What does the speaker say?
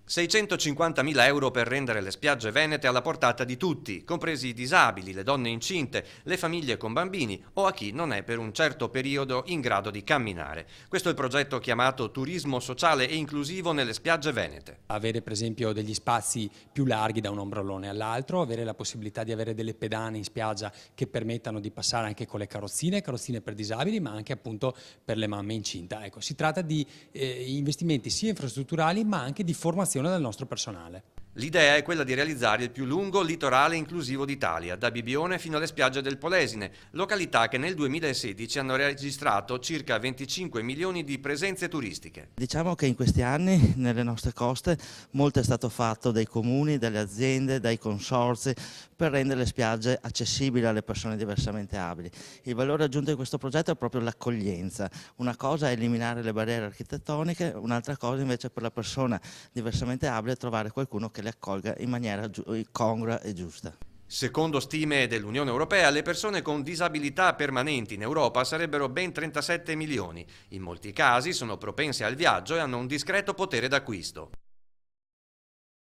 650.000 euro per rendere le spiagge venete alla portata di tutti, compresi i disabili, le donne incinte, le famiglie con bambini o a chi non è per un certo periodo in grado di camminare. Questo è il progetto chiamato Turismo Sociale e Inclusivo nelle spiagge venete. Avere per esempio degli spazi più larghi da un ombrellone all'altro, avere la possibilità di avere delle pedane in spiaggia che permettano di passare anche con le carrozzine per disabili, ma anche appunto per le mamme incinta. Ecco, si tratta di investimenti sia infrastrutturali ma anche di formazione del nostro personale. L'idea è quella di realizzare il più lungo litorale inclusivo d'Italia, da Bibione fino alle spiagge del Polesine, località che nel 2016 hanno registrato circa 25 milioni di presenze turistiche. Diciamo che in questi anni nelle nostre coste molto è stato fatto dai comuni, dalle aziende, dai consorzi per rendere le spiagge accessibili alle persone diversamente abili. Il valore aggiunto di questo progetto è proprio l'accoglienza. Una cosa è eliminare le barriere architettoniche, un'altra cosa invece per la persona diversamente abile è trovare qualcuno che le accolga in maniera congrua e giusta. Secondo stime dell'Unione Europea, le persone con disabilità permanenti in Europa sarebbero ben 37 milioni. In molti casi sono propense al viaggio e hanno un discreto potere d'acquisto.